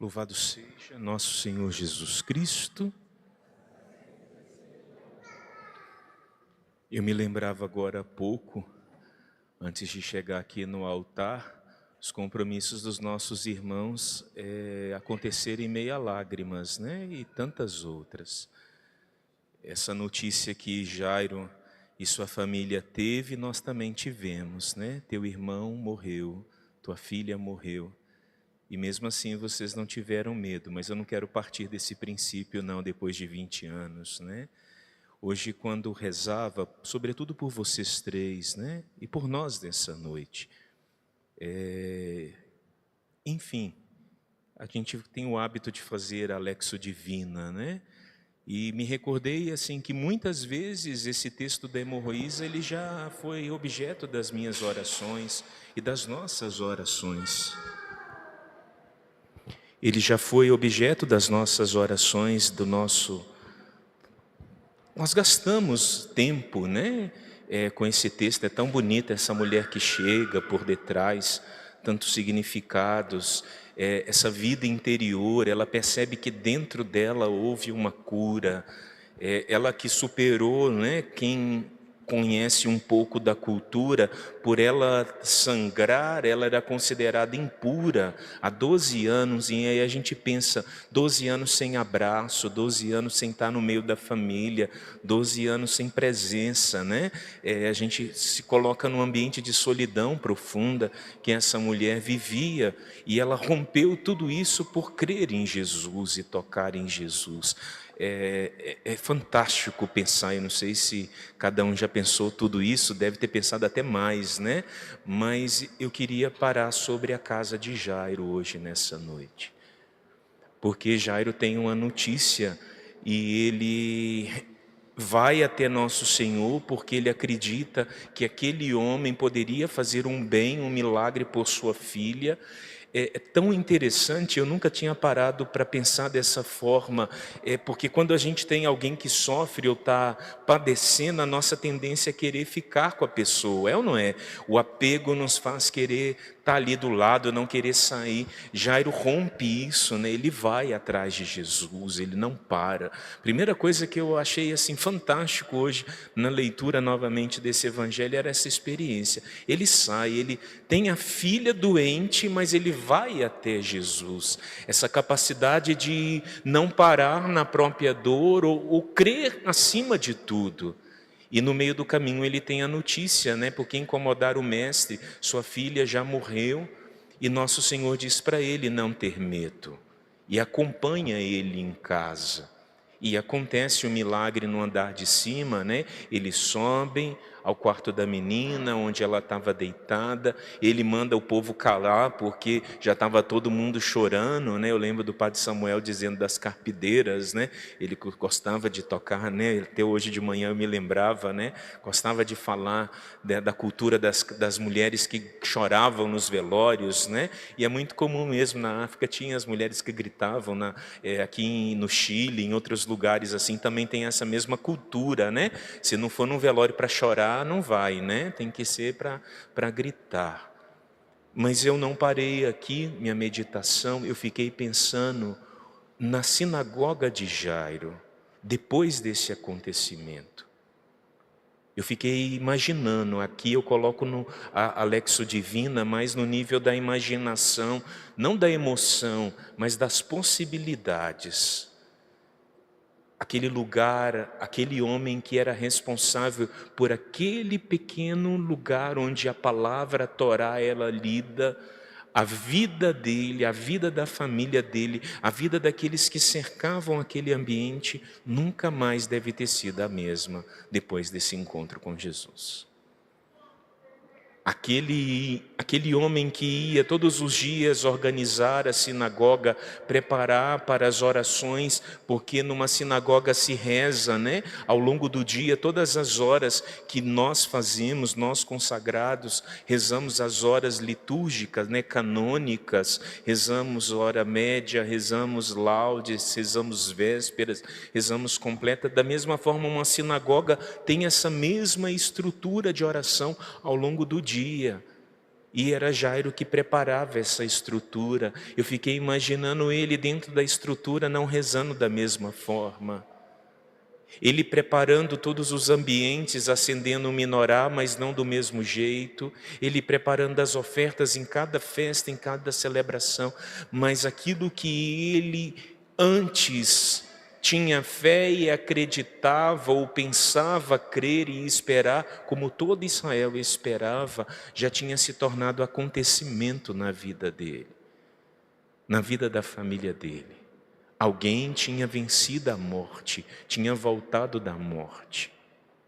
Louvado seja nosso Senhor Jesus Cristo. Eu me lembrava agora há pouco, antes de chegar aqui no altar, os compromissos dos nossos irmãos acontecerem em meio a lágrimas, né? E tantas outras. Essa notícia que Jairo e sua família teve, nós também tivemos, né? Teu irmão morreu, tua filha morreu. E mesmo assim vocês não tiveram medo, mas eu não quero partir desse princípio não, depois de 20 anos, né? Hoje, quando rezava, sobretudo por vocês três, né? E por nós nessa noite, enfim, a gente tem o hábito de fazer a Lexio Divina, né? E me recordei assim que muitas vezes esse texto da hemorroísa ele já foi objeto das minhas orações e das nossas orações. Ele já foi objeto das nossas orações, do nosso... Nós gastamos tempo, né? Com esse texto, é tão bonita essa mulher que chega por detrás, tantos significados, essa vida interior, ela percebe que dentro dela houve uma cura, ela que superou, né? Quem conhece um pouco da cultura, por ela sangrar, ela era considerada impura há 12 anos, e aí a gente pensa, 12 anos sem abraço, 12 anos sem estar no meio da família, 12 anos sem presença, né? A gente se coloca num ambiente de solidão profunda que essa mulher vivia, e ela rompeu tudo isso por crer em Jesus e tocar em Jesus. É fantástico pensar, eu não sei se cada um já pensou tudo isso, deve ter pensado até mais, né? Mas eu queria parar sobre a casa de Jairo hoje, nessa noite. Porque Jairo tem uma notícia e ele vai até nosso Senhor porque ele acredita que aquele homem poderia fazer um bem, um milagre por sua filha. É tão interessante, eu nunca tinha parado para pensar dessa forma, porque quando a gente tem alguém que sofre ou está padecendo, a nossa tendência é querer ficar com a pessoa, é ou não é? O apego nos faz querer estar ali do lado, não querer sair. Jairo rompe isso, né? Ele vai atrás de Jesus, ele não para. Primeira coisa que eu achei assim fantástico hoje na leitura novamente desse evangelho era essa experiência. Ele sai, ele tem a filha doente, mas ele vai até Jesus. Essa capacidade de não parar na própria dor ou crer acima de tudo. E no meio do caminho ele tem a notícia, né? Porque incomodar o mestre, sua filha já morreu, e nosso Senhor diz para ele não ter medo, e acompanha ele em casa. E acontece o milagre no andar de cima, né? Eles sobem ao quarto da menina, onde ela estava deitada. Ele manda o povo calar, porque já estava todo mundo chorando, né? Eu lembro do padre Samuel dizendo das carpideiras, né? Ele gostava de tocar, né? Até hoje de manhã eu me lembrava, né? Gostava de falar da cultura das mulheres que choravam nos velórios, né? E é muito comum mesmo, na África tinha as mulheres que gritavam, aqui no Chile, em outros lugares assim, também tem essa mesma cultura, né? Se não for num velório para chorar, não vai, né? Tem que ser para gritar. Mas eu não parei aqui, minha meditação, eu fiquei pensando na sinagoga de Jairo, depois desse acontecimento. Eu fiquei imaginando, aqui eu coloco a Lexio Divina, mas no nível da imaginação, não da emoção, mas das possibilidades. Aquele lugar, aquele homem que era responsável por aquele pequeno lugar onde a palavra Torá era lida, a vida dele, a vida da família dele, a vida daqueles que cercavam aquele ambiente, nunca mais deve ter sido a mesma depois desse encontro com Jesus. Aquele homem que ia todos os dias organizar a sinagoga, preparar para as orações, porque numa sinagoga se reza, né? Ao longo do dia, todas as horas que nós fazemos, nós consagrados, rezamos as horas litúrgicas, né? Canônicas, rezamos hora média, rezamos laudes, rezamos vésperas, rezamos completa. Da mesma forma, uma sinagoga tem essa mesma estrutura de oração ao longo do dia. E era Jairo que preparava essa estrutura. Eu fiquei imaginando ele dentro da estrutura não rezando da mesma forma. Ele preparando todos os ambientes, acendendo o menorá, mas não do mesmo jeito. Ele preparando as ofertas em cada festa, em cada celebração. Mas aquilo que ele antes tinha fé e acreditava ou pensava crer e esperar, como todo Israel esperava, já tinha se tornado acontecimento na vida dele, na vida da família dele. Alguém tinha vencido a morte, tinha voltado da morte.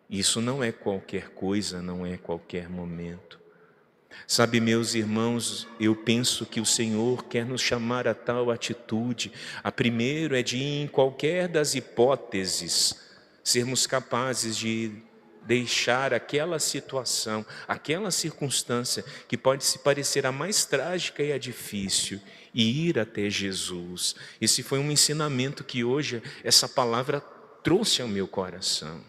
Isso não é qualquer coisa, não é qualquer momento. Sabe, meus irmãos, eu penso que o Senhor quer nos chamar a tal atitude. A primeira é de, em qualquer das hipóteses, sermos capazes de deixar aquela situação, aquela circunstância que pode se parecer a mais trágica e a difícil, e ir até Jesus. Esse foi um ensinamento que hoje essa palavra trouxe ao meu coração.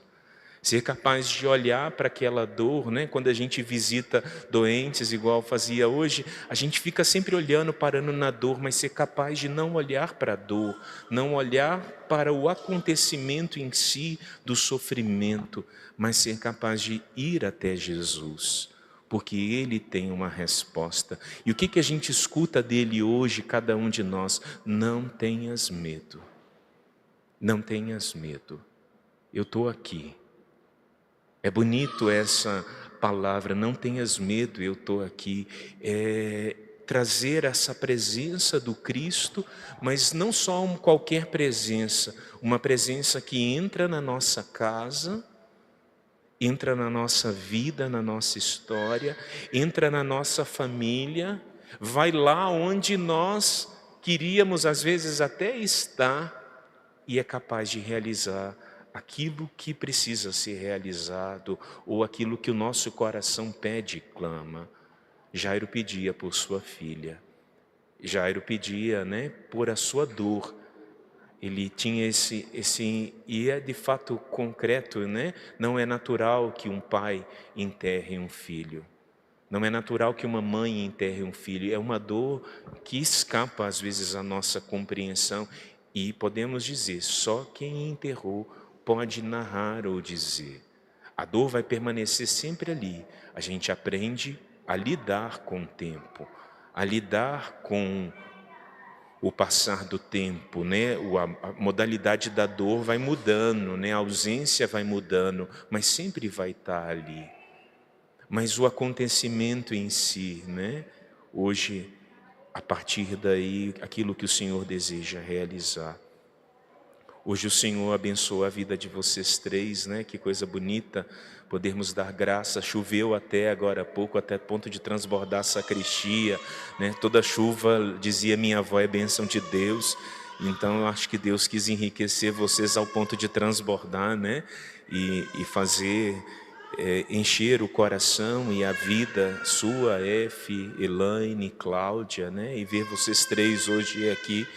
Ser capaz de olhar para aquela dor, né? Quando a gente visita doentes, igual fazia hoje, a gente fica sempre olhando, parando na dor, mas ser capaz de não olhar para a dor, não olhar para o acontecimento em si do sofrimento, mas ser capaz de ir até Jesus, porque Ele tem uma resposta. E o que a gente escuta dele hoje, cada um de nós? Não tenhas medo, não tenhas medo, eu estou aqui. É bonito essa palavra, não tenhas medo, eu estou aqui. Trazer essa presença do Cristo, mas não só qualquer presença, uma presença que entra na nossa casa, entra na nossa vida, na nossa história, entra na nossa família, vai lá onde nós queríamos às vezes até estar e é capaz de realizar aquilo que precisa ser realizado ou aquilo que o nosso coração pede e clama. Jairo pedia por sua filha. Jairo pedia, né, por a sua dor. Ele tinha e é de fato concreto, né? Não é natural que um pai enterre um filho. Não é natural que uma mãe enterre um filho. É uma dor que escapa às vezes à nossa compreensão. E podemos dizer, só quem enterrou pode narrar ou dizer. A dor vai permanecer sempre ali. A gente aprende a lidar com o tempo, a lidar com o passar do tempo, né? A modalidade da dor vai mudando, né? A ausência vai mudando, mas sempre vai estar ali. Mas o acontecimento em si, né? Hoje, a partir daí, aquilo que o Senhor deseja realizar. Hoje o Senhor abençoa a vida de vocês três, né? Que coisa bonita podermos dar graça. Choveu até agora há pouco, até ponto de transbordar a sacristia, né? Toda chuva, dizia minha avó, é bênção de Deus. Então eu acho que Deus quis enriquecer vocês ao ponto de transbordar, né? E fazer encher o coração e a vida sua, F, Elaine, Cláudia, né? E ver vocês três hoje aqui,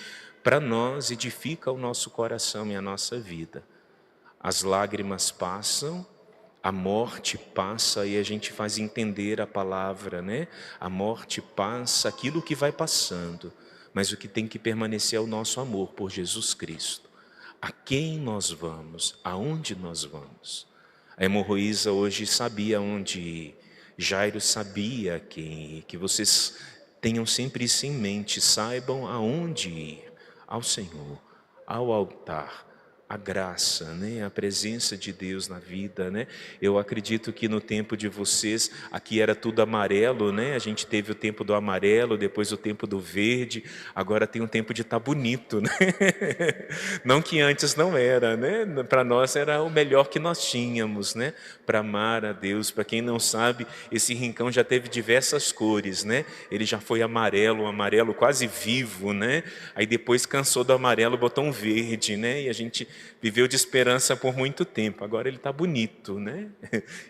para nós edifica o nosso coração e a nossa vida. As lágrimas passam, a morte passa e a gente faz entender a palavra, né? A morte passa, aquilo que vai passando, mas o que tem que permanecer é o nosso amor por Jesus Cristo. A quem nós vamos? Aonde nós vamos? A hemorroísa hoje sabia onde ir. Jairo sabia quem ir. Que vocês tenham sempre isso em mente, saibam aonde ir. Ao Senhor, ao altar, a graça, né? A presença de Deus na vida, né? Eu acredito que no tempo de vocês, aqui era tudo amarelo, né? A gente teve o tempo do amarelo, depois o tempo do verde, agora tem um tempo de estar bonito, né? Não que antes não era, né? Para nós era o melhor que nós tínhamos, né? Para amar a Deus. Para quem não sabe, esse rincão já teve diversas cores, né? Ele já foi amarelo, um amarelo quase vivo, né? Aí depois cansou do amarelo, botou um verde, né? E a gente viveu de esperança por muito tempo. Agora ele está bonito, né?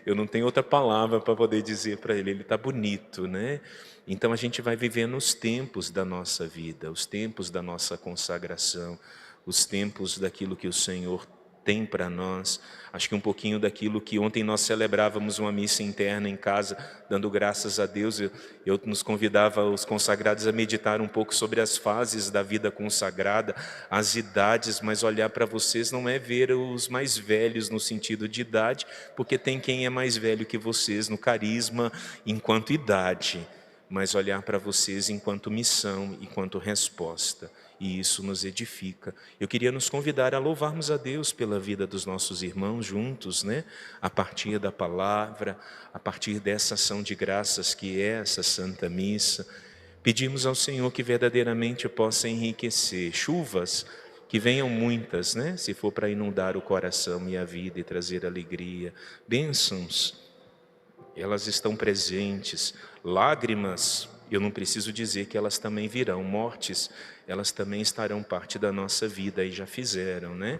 Eu não tenho outra palavra para poder dizer para ele. Ele está bonito, né? Então a gente vai vivendo os tempos da nossa vida, os tempos da nossa consagração, os tempos daquilo que o Senhor tem para nós. Acho que um pouquinho daquilo que ontem nós celebrávamos uma missa interna em casa, dando graças a Deus. Eu nos convidava os consagrados a meditar um pouco sobre as fases da vida consagrada, as idades, mas olhar para vocês não é ver os mais velhos no sentido de idade, porque tem quem é mais velho que vocês no carisma enquanto idade, mas olhar para vocês enquanto missão, enquanto resposta. E isso nos edifica. Eu queria nos convidar a louvarmos a Deus pela vida dos nossos irmãos juntos, né? A partir da palavra, a partir dessa ação de graças que é essa Santa Missa. Pedimos ao Senhor que verdadeiramente possa enriquecer. Chuvas, que venham muitas, né? Se for para inundar o coração e a vida e trazer alegria. Bênçãos, elas estão presentes. Lágrimas, eu não preciso dizer que elas também virão. Mortes, elas também estarão parte da nossa vida e já fizeram, né?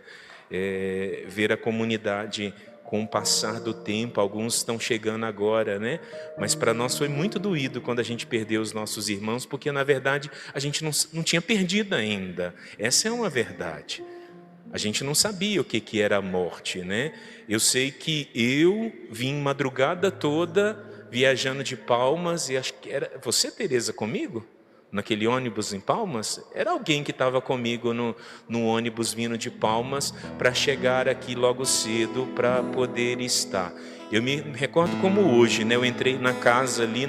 Ver a comunidade com o passar do tempo, alguns estão chegando agora, né? Mas para nós foi muito doído quando a gente perdeu os nossos irmãos, porque na verdade a gente não tinha perdido ainda. Essa é uma verdade. A gente não sabia o que era a morte, né? Eu sei que eu vim madrugada toda viajando de Palmas, e acho que era você, Tereza, comigo? Naquele ônibus em Palmas? Era alguém que estava comigo no ônibus vindo de Palmas para chegar aqui logo cedo para poder estar. Eu me recordo como hoje, né? Eu entrei na casa ali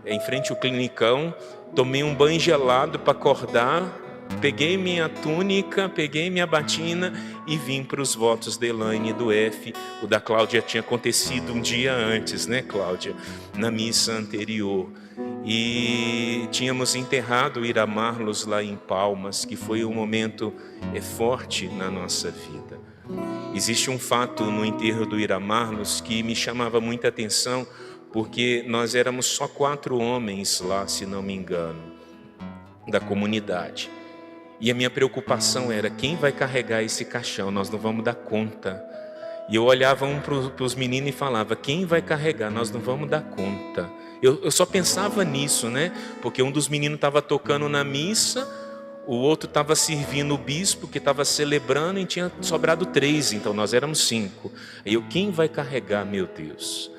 em frente ao Clinicão, tomei um banho gelado para acordar, peguei minha túnica, peguei minha batina e vim para os votos da Elaine e do F. O da Cláudia tinha acontecido um dia antes, né, Cláudia? Na missa anterior. E tínhamos enterrado o Ira Marlos lá em Palmas, que foi um momento forte na nossa vida. Existe um fato no enterro do Ira Marlos que me chamava muita atenção, porque nós éramos só 4 homens lá, se não me engano, da comunidade. E a minha preocupação era, quem vai carregar esse caixão? Nós não vamos dar conta. E eu olhava para os meninos e falava, quem vai carregar? Nós não vamos dar conta. Eu só pensava nisso, né? Porque um dos meninos estava tocando na missa, o outro estava servindo o bispo, que estava celebrando, e tinha sobrado 3, então nós éramos 5. E quem vai carregar, meu Deus?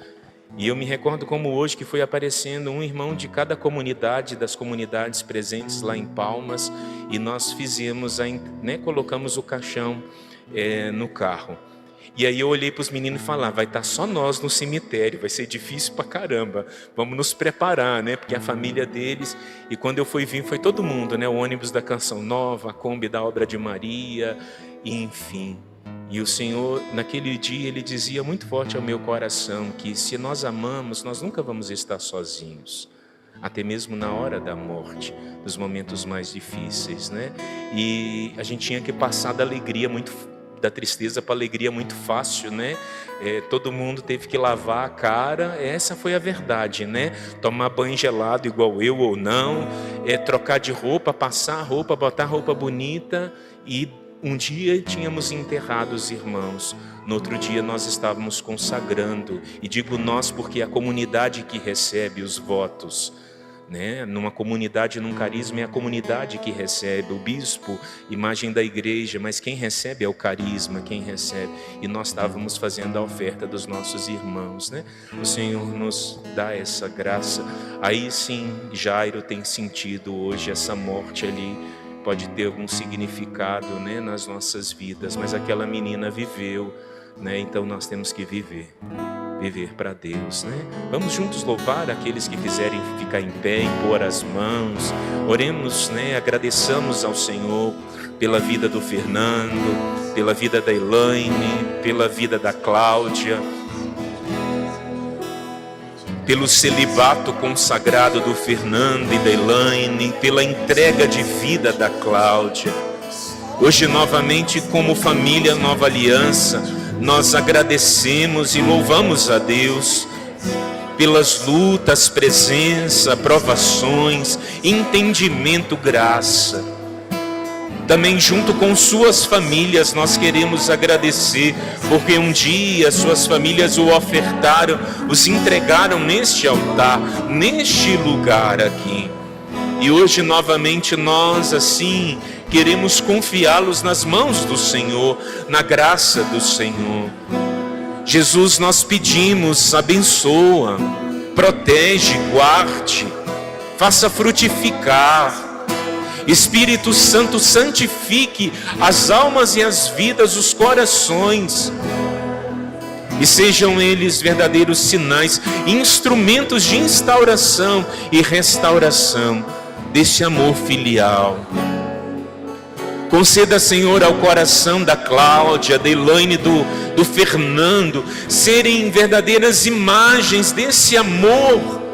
E eu me recordo como hoje que foi aparecendo um irmão de cada comunidade, das comunidades presentes lá em Palmas, e nós fizemos, né, colocamos o caixão no carro. E aí eu olhei para os meninos e falava, vai estar só nós no cemitério, vai ser difícil pra caramba, vamos nos preparar, né? Porque a família deles, e quando eu fui vir, foi todo mundo, né? O ônibus da Canção Nova, a Kombi da Obra de Maria, enfim. E o Senhor, naquele dia, Ele dizia muito forte ao meu coração que se nós amamos, nós nunca vamos estar sozinhos, até mesmo na hora da morte, dos momentos mais difíceis, né? E a gente tinha que passar da tristeza para a alegria muito fácil, né? Todo mundo teve que lavar a cara, essa foi a verdade, né? Tomar banho gelado igual eu ou não, trocar de roupa, passar roupa, botar roupa bonita. E um dia tínhamos enterrado os irmãos, no outro dia nós estávamos consagrando, e digo nós porque a comunidade que recebe os votos, né? Numa comunidade, num carisma, é a comunidade que recebe, o bispo, imagem da igreja, mas quem recebe é o carisma, quem recebe, e nós estávamos fazendo a oferta dos nossos irmãos, né? O Senhor nos dá essa graça. Aí sim, Jairo tem sentido hoje, essa morte ali pode ter algum significado, né, nas nossas vidas, mas aquela menina viveu, né? Então nós temos que viver para Deus, né? Vamos juntos louvar aqueles que quiserem ficar em pé, impor as mãos, oremos, né? Agradeçamos ao Senhor pela vida do Fernando, pela vida da Elaine, pela vida da Cláudia, pelo celibato consagrado do Fernando e da Elaine, pela entrega de vida da Cláudia. Hoje novamente, como família Nova Aliança, nós agradecemos e louvamos a Deus pelas lutas, presença, provações, entendimento, graça. Também junto com suas famílias nós queremos agradecer, porque um dia suas famílias o ofertaram, os entregaram neste altar, neste lugar aqui. E hoje novamente nós assim queremos confiá-los nas mãos do Senhor, na graça do Senhor. Jesus, nós pedimos, abençoa, protege, guarde, faça frutificar. Espírito Santo, santifique as almas e as vidas, os corações, e sejam eles verdadeiros sinais, instrumentos de instauração e restauração desse amor filial. Conceda, Senhor, ao coração da Cláudia, da Elaine, do Fernando, serem verdadeiras imagens desse amor,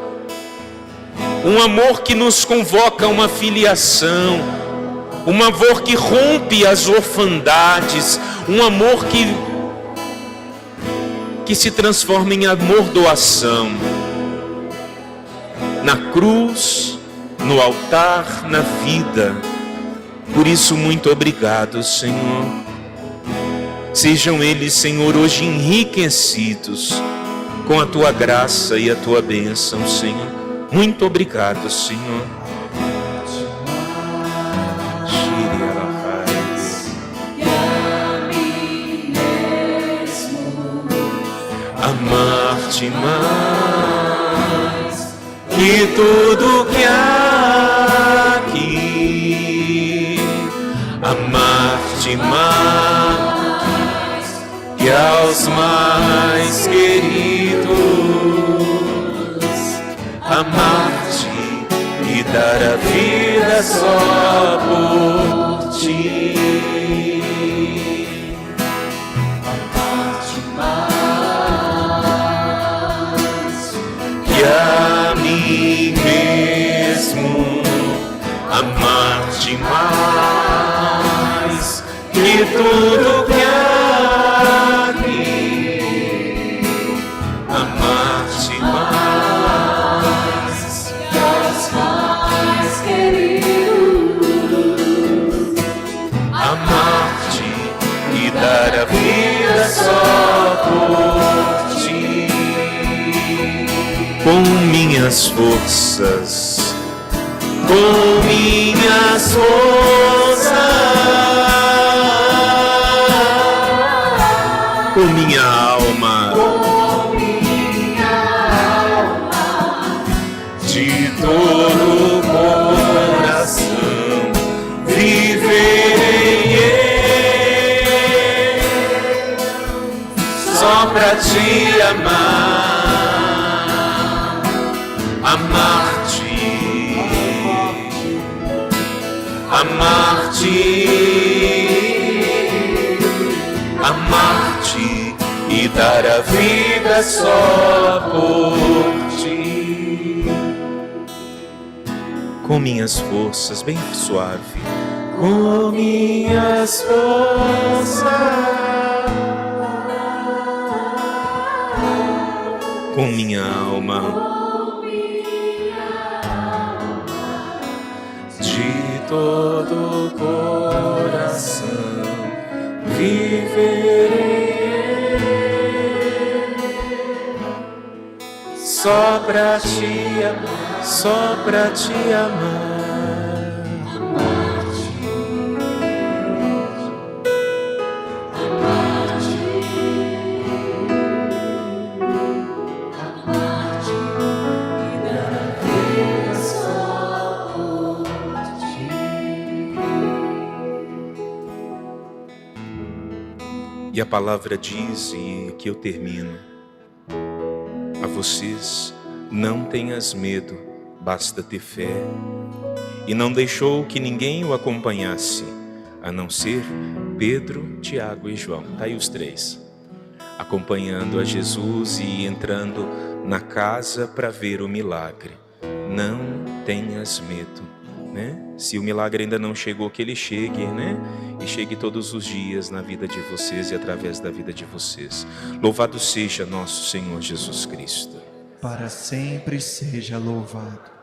um amor que nos convoca a uma filiação, um amor que rompe as orfandades, um amor que se transforma em amor doação, na cruz, no altar, na vida. Por isso, muito obrigado, Senhor. Sejam eles, Senhor, hoje enriquecidos com a Tua graça e a Tua bênção, Senhor. Muito obrigado, Senhor. Amar-te mais que tudo que há aqui, amar-te mais que aos mais queridos, amar-te e dar a vida só por ti. A mim mesmo, amar-te mais que tudo que há aqui, amar-te mais que aos mais queridos, amar-te e dar a vida só por ti. Com minhas forças, com minhas forças, com minha alma, de todo o coração, viverei só pra te amar. Amar-te, amar-te, amar-te e dar a vida só por ti. Com minhas forças, bem suave, com minhas forças, com minha alma, todo coração viverei só pra te amar, só pra te amar. E a palavra diz, e aqui eu termino, a vocês: não tenhas medo, basta ter fé. E não deixou que ninguém o acompanhasse, a não ser Pedro, Tiago e João. Está aí os três, acompanhando a Jesus e entrando na casa para ver o milagre. Não tenhas medo, né? Se o milagre ainda não chegou, que ele chegue, né? E chegue todos os dias na vida de vocês e através da vida de vocês. Louvado seja nosso Senhor Jesus Cristo. Para sempre seja louvado.